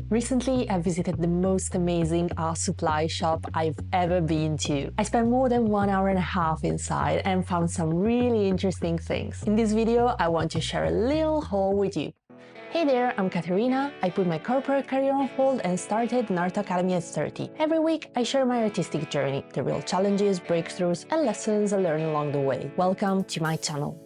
Recently, I visited the most amazing art supply shop I've ever been to. I spent more than 1.5 hours inside and found some really interesting things. In this video, I want to share a little haul with you. Hey there, I'm Katerina. I put my corporate career on hold and started an art academy at 30. Every week, I share my artistic journey, the real challenges, breakthroughs, and lessons I learned along the way. Welcome to my channel.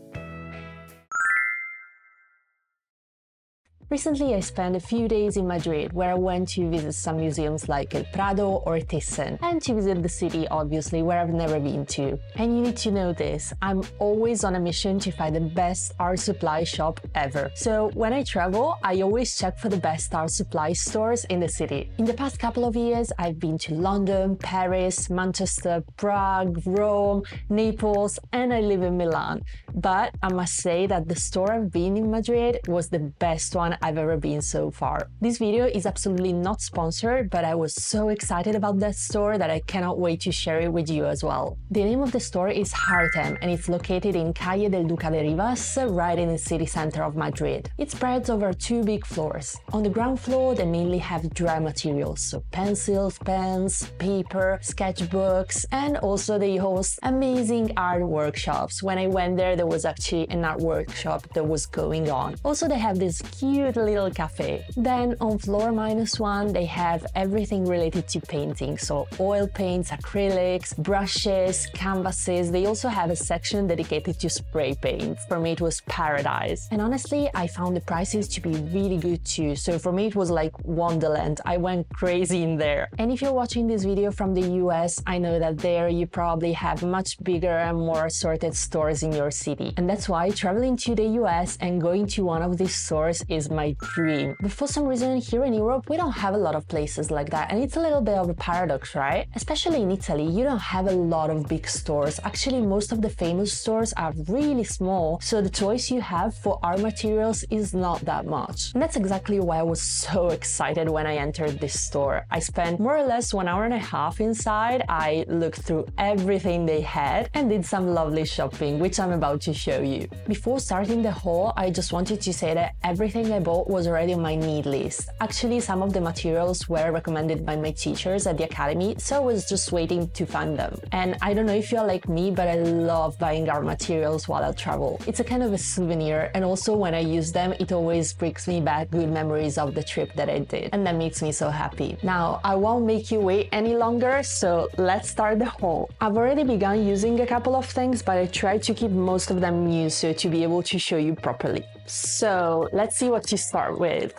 Recently, I spent a few days in Madrid, where I went to visit some museums like El Prado or Thyssen, and to visit the city, obviously, where I've never been to. And you need to know this, I'm always on a mission to find the best art supply shop ever. So when I travel, I always check for the best art supply stores in the city. In the past couple of years, I've been to London, Paris, Manchester, Prague, Rome, Naples, and I live in Milan. But I must say that the store I've been in Madrid was the best one I've ever been so far. This video is absolutely not sponsored, but I was so excited about that store that I cannot wait to share it with you as well. The name of the store is Hartem, and it's located in Calle del Duca de Rivas, right in the city center of Madrid. It spreads over 2 big floors. On the ground floor, they mainly have dry materials, so pencils, pens, paper, sketchbooks, and also they host amazing art workshops. When I went there was actually an art workshop that was going on. Also, they have this cute little cafe. Then on floor -1, they have everything related to painting, so oil paints, acrylics, brushes, canvases. They also have a section dedicated to spray paints. For me, it was paradise. And honestly, I found the prices to be really good too. So for me, it was like wonderland. I went crazy in there. And if you're watching this video from the US, I know that there you probably have much bigger and more assorted stores in your city. And that's why traveling to the US and going to one of these stores is my dream. But for some reason, here in Europe, we don't have a lot of places like that. And it's a little bit of a paradox, right? Especially in Italy, you don't have a lot of big stores. Actually, most of the famous stores are really small. So the choice you have for art materials is not that much. And that's exactly why I was so excited when I entered this store. I spent more or less 1.5 hours inside. I looked through everything they had and did some lovely shopping, which I'm about to show you. Before starting the haul, I just wanted to say that everything I bought was already on my need list. Actually, some of the materials were recommended by my teachers at the academy, so I was just waiting to find them. And I don't know if you're like me, but I love buying art materials while I travel. It's a kind of a souvenir, and also when I use them, it always brings me back good memories of the trip that I did, and that makes me so happy. Now, I won't make you wait any longer, so let's start the haul. I've already begun using a couple of things, but I tried to keep most of them new, so to be able to show you properly. So let's see what to start with.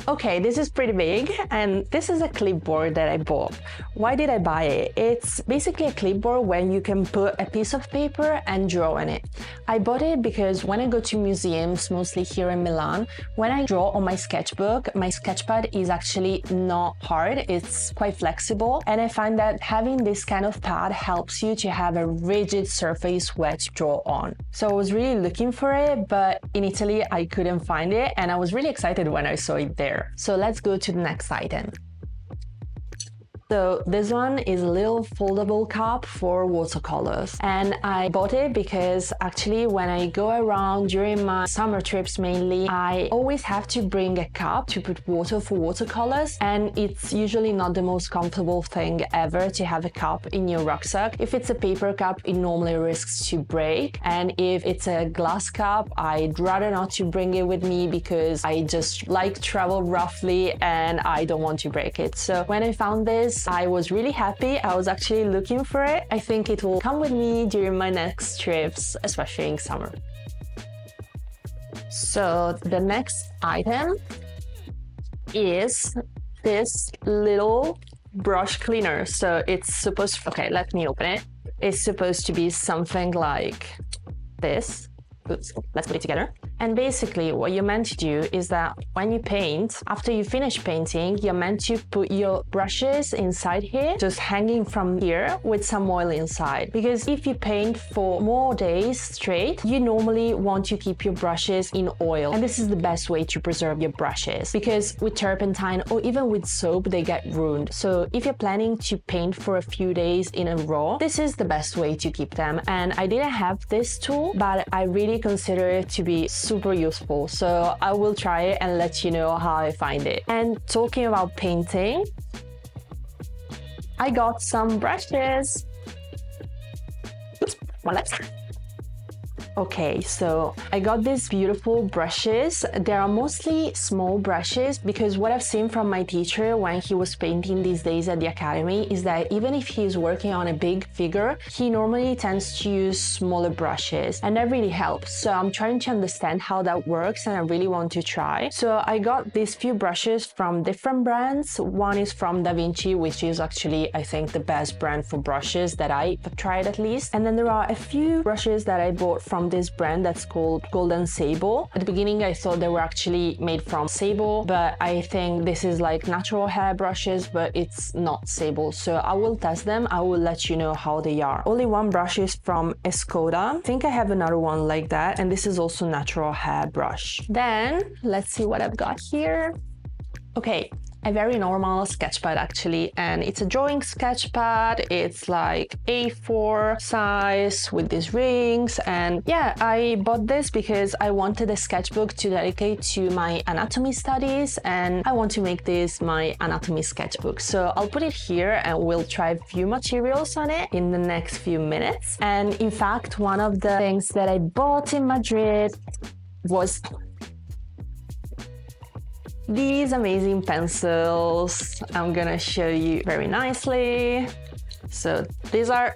Okay, this is pretty big, and this is a clipboard that I bought. Why did I buy it? It's basically a clipboard where you can put a piece of paper and draw on it. I bought it because when I go to museums, mostly here in Milan, when I draw on my sketchbook, my sketchpad is actually not hard, it's quite flexible, and I find that having this kind of pad helps you to have a rigid surface where to draw on. So I was really looking for it, but in Italy I couldn't find it, and I was really excited when I saw it there. So let's go to the next item. So this one is a little foldable cup for watercolors, and I bought it because actually when I go around during my summer trips mainly, I always have to bring a cup to put water for watercolors, and it's usually not the most comfortable thing ever to have a cup in your rucksack. If it's a paper cup, it normally risks to break, and if it's a glass cup, I'd rather not to bring it with me because I just like travel roughly and I don't want to break it. So when I found this, I was really happy. I was actually looking for it. I think it will come with me during my next trips, especially in summer. So the next item is this little brush cleaner. So it's supposed to, okay, let me open it. It's supposed to be something like this. Oops, let's put it together. And basically what you're meant to do is that when you paint, after you finish painting, you're meant to put your brushes inside here, just hanging from here with some oil inside. Because if you paint for more days straight, you normally want to keep your brushes in oil. And this is the best way to preserve your brushes, because with turpentine or even with soap, they get ruined. So if you're planning to paint for a few days in a row, this is the best way to keep them. And I didn't have this tool, but I really consider it to be super useful. So I will try it and let you know how I find it. And talking about painting, I got some brushes. Oops, one left. Okay, so I got these beautiful brushes. They are mostly small brushes because what I've seen from my teacher when he was painting these days at the academy is that even if he's working on a big figure, he normally tends to use smaller brushes, and that really helps. So I'm trying to understand how that works and I really want to try. So I got these few brushes from different brands. One is from Da Vinci, which is actually, I think, the best brand for brushes that I've tried at least. And then there are a few brushes that I bought from this brand that's called Golden Sable. At the beginning I thought they were actually made from sable, but I think this is like natural hair brushes, but it's not sable. So I will test them. I will let you know how they are. Only one brush is from Escoda. I think I have another one like that, and this is also natural hair brush. Then let's see what I've got here. Okay, a very normal sketch pad actually, and it's a drawing sketch pad. It's like A4 size with these rings, and yeah, I bought this because I wanted a sketchbook to dedicate to my anatomy studies, and I want to make this my anatomy sketchbook. So I'll put it here and we'll try a few materials on it in the next few minutes. And in fact, one of the things that I bought in Madrid was these amazing pencils. I'm gonna show you very nicely. So these are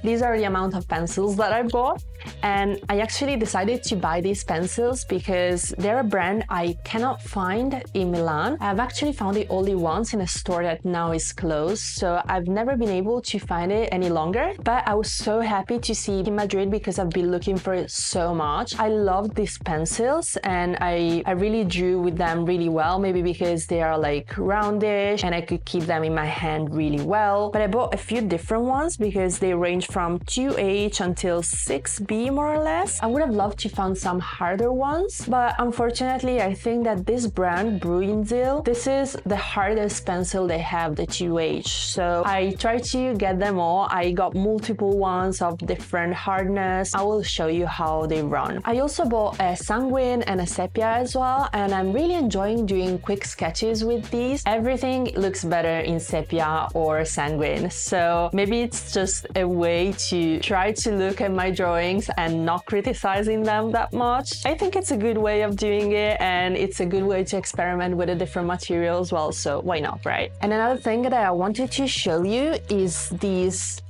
the amount of pencils that I bought, and I actually decided to buy these pencils because they're a brand I cannot find in Milan. I've actually found it only once in a store that now is closed, so I've never been able to find it any longer, but I was so happy to see it in Madrid because I've been looking for it so much. I love these pencils and I really drew with them really well, maybe because they are like roundish and I could keep them in my hand really well. But I bought a few different ones because they range from 2H until 6B more or less. I would have loved to find some harder ones, but unfortunately I think that this brand, Bruinzeel, this is the hardest pencil they have, the 2H. So I tried to get them all. I got multiple ones of different hardness. I will show you how they run. I also bought a sanguine and a sepia as well, and I'm really enjoying doing quick sketches with these. Everything looks better in sepia or sanguine. So maybe it's just a way to try to look at my drawings and not criticizing them that much. I think it's a good way of doing it, and it's a good way to experiment with a different material as well, so why not, right? And another thing that I wanted to show you is these,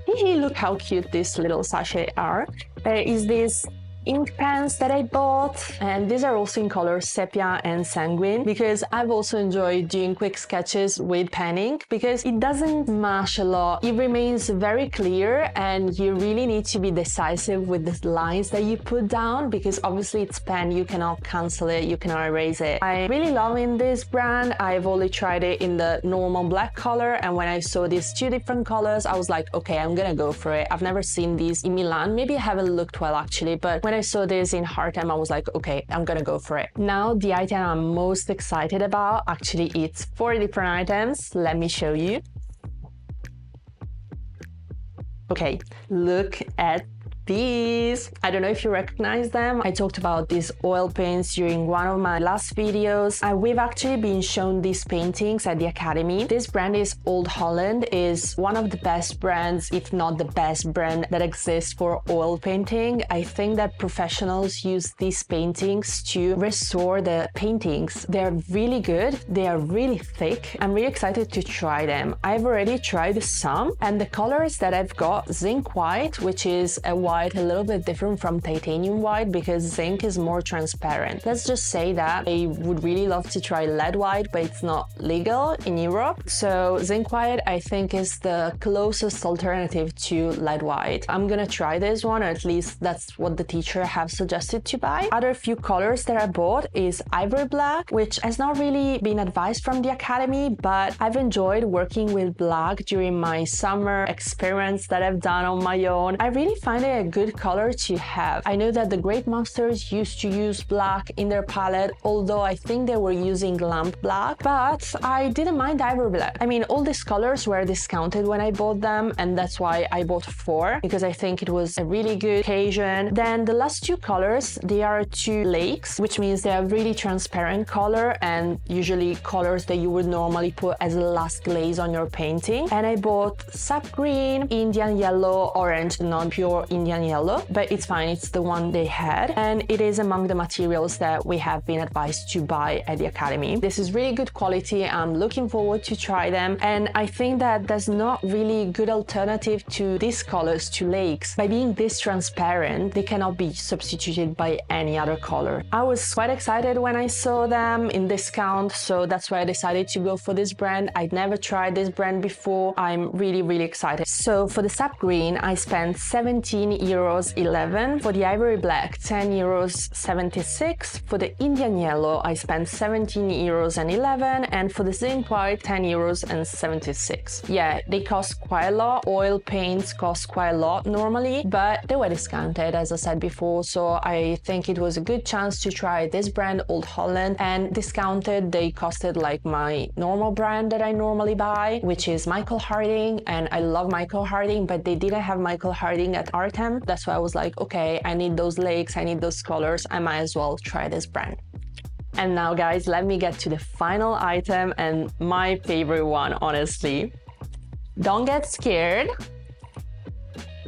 look how cute these little sachets are. Is this ink pens that I bought, and these are also in colors sepia and sanguine because I've also enjoyed doing quick sketches with pen ink because it doesn't mash a lot. It remains very clear and you really need to be decisive with the lines that you put down because obviously it's pen, you cannot cancel it, you cannot erase it. I'm really loving this brand. I've only tried it in the normal black color, and when I saw these two different colors I was like, okay, I'm gonna go for it. I've never seen these in Milan, maybe I haven't looked well actually, but when I saw this in Hartem I was like, okay, I'm gonna go for it. Now the item I'm most excited about, actually it's 4 different items. Let me show you. Okay, look at these. I don't know if you recognize them. I talked about these oil paints during one of my last videos. We've actually been shown these paintings at the Academy. This brand is Old Holland, is one of the best brands, if not the best brand that exists for oil painting. I think that professionals use these paintings to restore the paintings. They're really good. They are really thick. I'm really excited to try them. I've already tried some, and the colors that I've got, zinc white, which is a white a little bit different from titanium white because zinc is more transparent. Let's just say that I would really love to try lead white, but it's not legal in Europe. So zinc white I think is the closest alternative to lead white. I'm gonna try this one, or at least that's what the teacher have suggested to buy. Other few colors that I bought is ivory black, which has not really been advised from the Academy, but I've enjoyed working with black during my summer experiments that I've done on my own. I really find it a good color to have. I know that the Great Monsters used to use black in their palette, although I think they were using lamp black, but I didn't mind ivory black. I mean, all these colors were discounted when I bought them, and that's why I bought 4, because I think it was a really good occasion. Then the last 2 colors, they are 2 lakes, which means they are really transparent color and usually colors that you would normally put as a last glaze on your painting. And I bought sap green, Indian yellow, orange, not pure Indian yellow, but it's fine, it's the one they had, and it is among the materials that we have been advised to buy at the Academy. This is really good quality. I'm looking forward to try them, and I think that there's not really good alternative to these colors, to lakes. By being this transparent, they cannot be substituted by any other color. I was quite excited when I saw them in discount, so that's why I decided to go for this brand. I'd never tried this brand before. I'm really excited. So for the sap green, I spent €17.11. For the ivory black, €10.76. For the Indian yellow, I spent €17.11, and for the zinc white, €10.76. Yeah, they cost quite a lot. Oil paints cost quite a lot normally, but they were discounted, as I said before, so I think it was a good chance to try this brand, Old Holland, and discounted, they costed like my normal brand that I normally buy, which is Michael Harding, and I love Michael Harding, but they didn't have Michael Harding at Artem. That's why I was like, okay, I need those lakes, I need those colors, I might as well try this brand. And now guys, let me get to the final item and my favorite one, honestly. Don't get scared.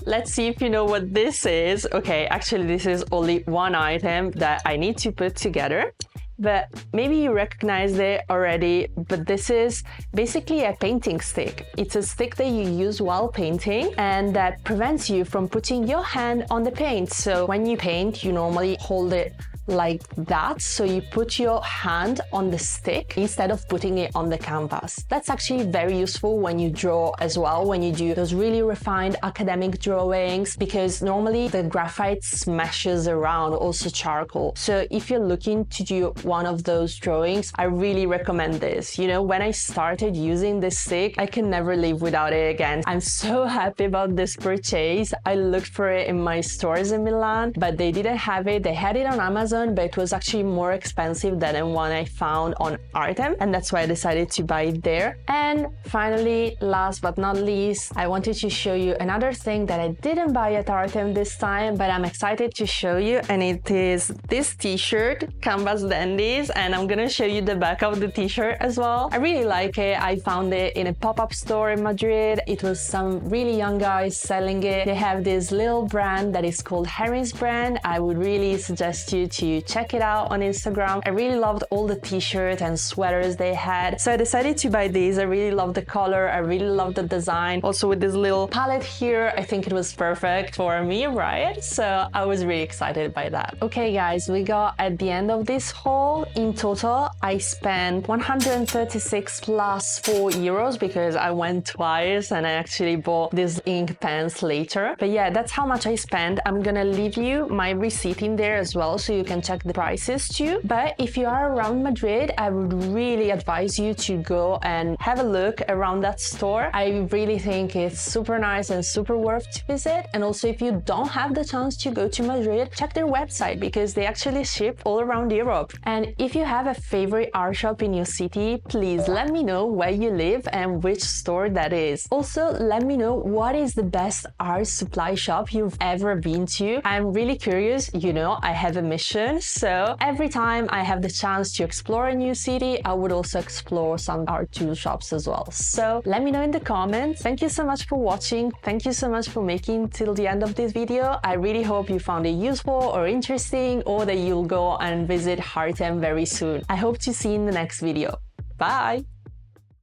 Let's see if you know what this is. Okay, actually this is only one item that I need to put together, but maybe you recognized it already, but this is basically a painting stick. It's a stick that you use while painting and that prevents you from putting your hand on the paint. So when you paint, you normally hold it like that, so you put your hand on the stick instead of putting it on the canvas. That's actually very useful when you draw as well, when you do those really refined academic drawings, because normally the graphite smashes around, also charcoal. So if you're looking to do one of those drawings, I really recommend this. You know, when I started using this stick, I can never live without it again. I'm so happy about this purchase. I looked for it in my stores in Milan, but they didn't have it. They had it on Amazon, but it was actually more expensive than the one I found on Artem, and that's why I decided to buy it there. And finally, last but not least, I wanted to show you another thing that I didn't buy at Artem this time, but I'm excited to show you, and it is this t-shirt, Canvas Dandies, and I'm gonna show you the back of the t-shirt as well. I really like it. I found it in a pop-up store in Madrid. It was some really young guys selling it. They have this little brand that is called Harry's brand. I would really suggest you to check it out on Instagram. I really loved all the t-shirts and sweaters they had, so I decided to buy these. I really love the color, I really love the design. Also with this little palette here, I think it was perfect for me, right? So I was really excited by that. Okay guys, we got at the end of this haul. In total, I spent 136 plus €4 because I went twice and I actually bought these ink pens later. But yeah, that's how much I spent. I'm gonna leave you my receipt in there as well, so you can check the prices too. But if you are around Madrid, I would really advise you to go and have a look around that store. I really think it's super nice and super worth to visit. And also, if you don't have the chance to go to Madrid, check their website because they actually ship all around Europe. And if you have a favorite art shop in your city, please let me know where you live and which store that is. Also, let me know what is the best art supply shop you've ever been to. I'm really curious. You know, I have a mission, so every time I have the chance to explore a new city, I would also explore some art tool shops as well. So let me know in the comments. Thank you so much for watching. Thank you so much for making till the end of this video. I really hope you found it useful or interesting, or that you'll go and visit Artem very soon. I hope to see you in the next video. Bye!